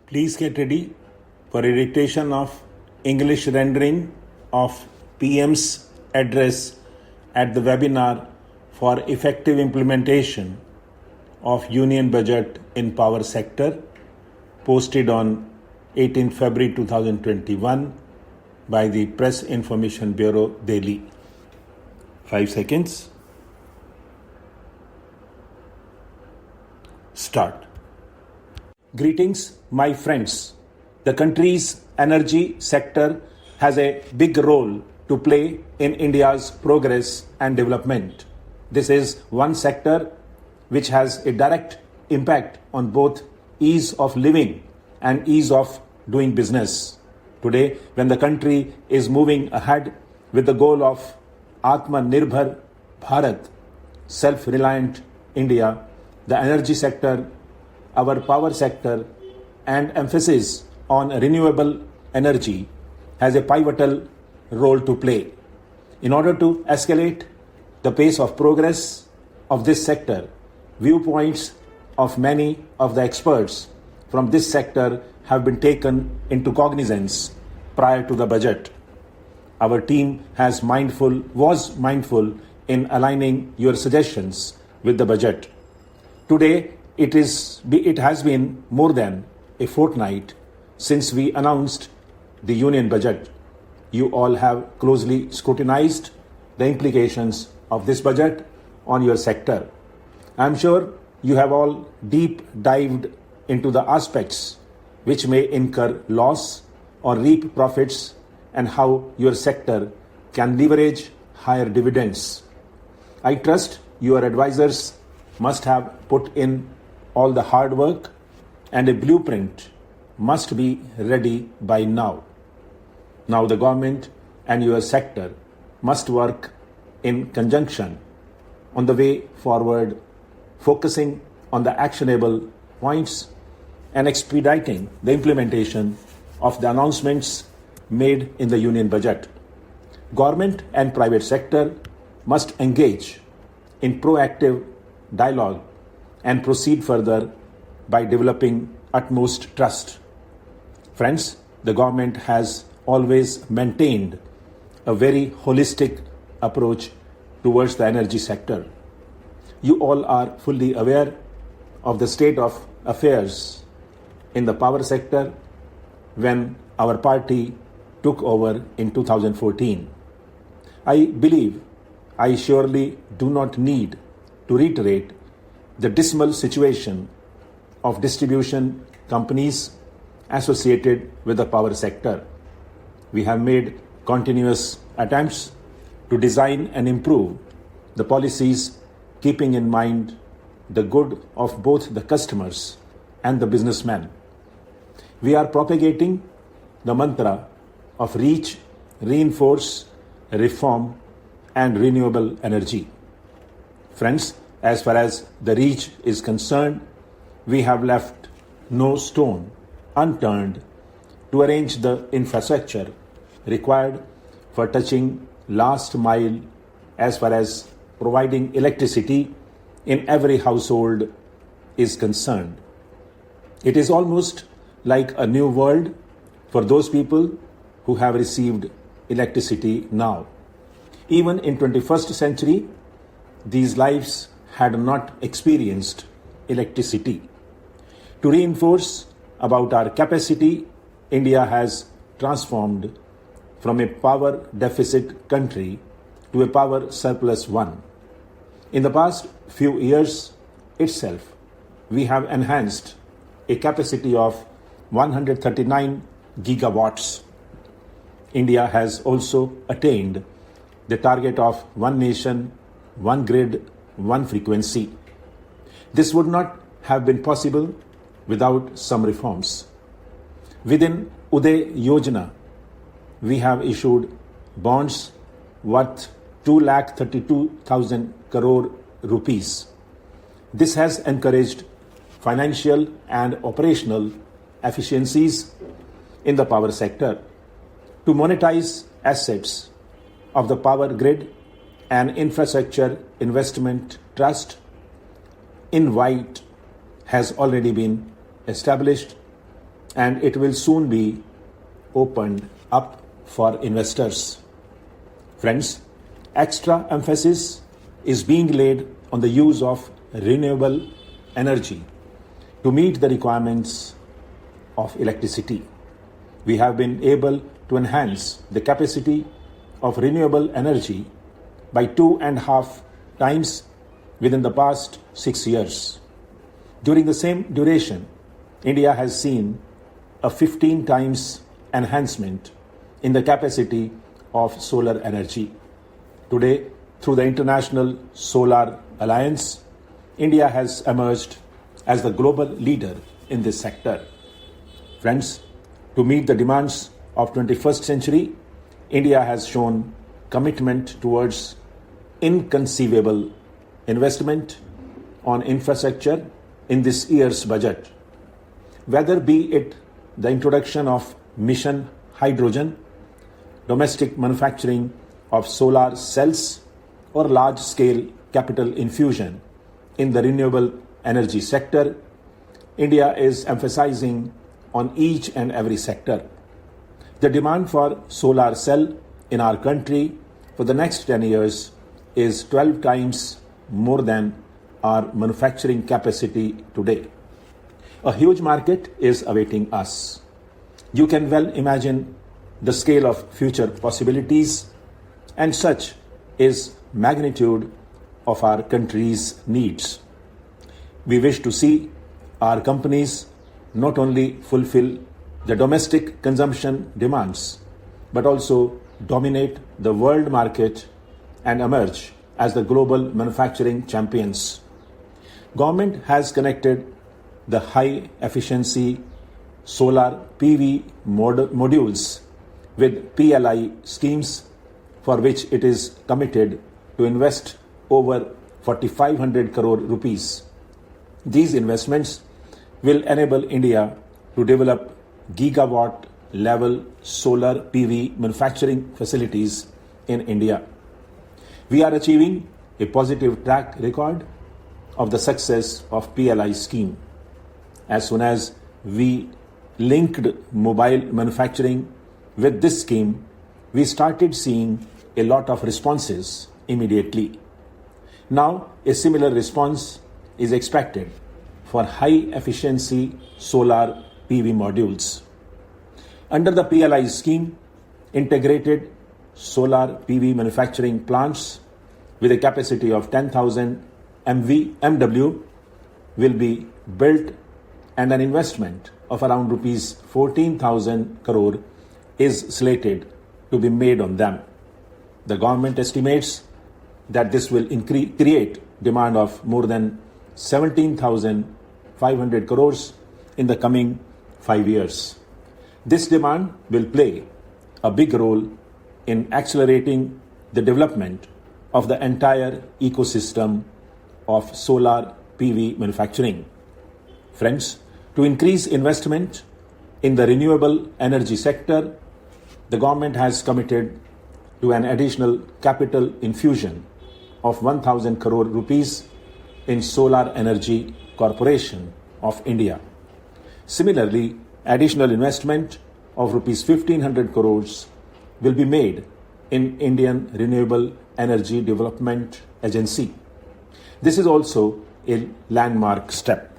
Please get ready for a dictation of English rendering of PM's address at the webinar for effective implementation of Union Budget in Power Sector, posted on 18 February 2021 by the Press Information Bureau, Delhi. 5 seconds. Start. Greetings, my friends. The country's energy sector has a big role to play in India's progress and development. This is one sector which has a direct impact on both ease of living and ease of doing business. Today, when the country is moving ahead with the goal of Atmanirbhar Bharat, self-reliant India, the energy sector, our power sector, and emphasis on renewable energy has a pivotal role to play. In order to escalate the pace of progress of this sector, viewpoints of many of the experts from this sector have been taken into cognizance prior to the budget. Our team was mindful in aligning your suggestions with the budget. Today, it has been more than a fortnight since we announced the Union Budget. You all have closely scrutinized the implications of this budget on your sector. I am sure you have all deep dived into the aspects which may incur loss or reap profits and how your sector can leverage higher dividends. I trust your advisors must have put in all the hard work, and a blueprint must be ready by now. Now the government and your sector must work in conjunction on the way forward, focusing on the actionable points and expediting the implementation of the announcements made in the Union Budget. Government and private sector must engage in proactive dialogue and proceed further by developing utmost trust. Friends, the government has always maintained a very holistic approach towards the energy sector. You all are fully aware of the state of affairs in the power sector when our party took over in 2014. I believe I surely do not need to reiterate the dismal situation of distribution companies associated with the power sector. We have made continuous attempts to design and improve the policies, keeping in mind the good of both the customers and the businessmen. We are propagating the mantra of reach, reinforce, reform, and renewable energy. Friends, as far as the reach is concerned, we have left no stone unturned to arrange the infrastructure required for touching last mile as far as providing electricity in every household is concerned. It is almost like a new world for those people who have received electricity now. Even in 21st century, these lives had not experienced electricity. To reinforce about our capacity, India has transformed from a power deficit country to a power surplus one. In the past few years itself, we have enhanced a capacity of 139 gigawatts. India has also attained the target of one nation, one grid, one frequency. This would not have been possible without some reforms. Within Uday Yojana, we have issued bonds worth 2,32,000 crore rupees. This has encouraged financial and operational efficiencies in the power sector. To monetize assets of the power grid, an infrastructure investment trust in white has already been established and it will soon be opened up for investors. Friends, extra emphasis is being laid on the use of renewable energy to meet the requirements of electricity. We have been able to enhance the capacity of renewable energy by 2.5 times within the past 6 years. During the same duration, India has seen a 15 times enhancement in the capacity of solar energy. Today, through the International Solar Alliance, India has emerged as the global leader in this sector. Friends, to meet the demands of 21st century, India has shown commitment towards inconceivable investment on infrastructure in this year's budget. Whether be it the introduction of Mission Hydrogen, domestic manufacturing of solar cells, or large-scale capital infusion in the renewable energy sector, India is emphasizing on each and every sector. The demand for solar cell in our country for the next 10 years is 12 times more than our manufacturing capacity today. A huge market is awaiting us. You can well imagine the scale of future possibilities, and such is magnitude of our country's needs. We wish to see our companies not only fulfill the domestic consumption demands, but also dominate the world market and emerge as the global manufacturing champions. Government has connected the high efficiency solar PV modules with PLI schemes, for which it is committed to invest over 4,500 crore rupees. These investments will enable India to develop gigawatt level solar PV manufacturing facilities in India. We are achieving a positive track record of the success of PLI scheme. As soon as we linked mobile manufacturing with this scheme, we started seeing a lot of responses immediately. Now, a similar response is expected for high efficiency solar PV modules. Under the PLI scheme, integrated solar PV manufacturing plants with a capacity of 10,000 MW will be built, and an investment of around rupees 14,000 crore is slated to be made on them. The government estimates that this will create demand of more than 17,500 crores in the coming 5 years. This demand will play a big role in accelerating the development of the entire ecosystem of solar PV manufacturing. Friends, to increase investment in the renewable energy sector, the government has committed to an additional capital infusion of 1,000 crore rupees in Solar Energy Corporation of India. Similarly, additional investment of rupees 1,500 crores will be made in Indian Renewable Energy Development Agency. This is also a landmark step.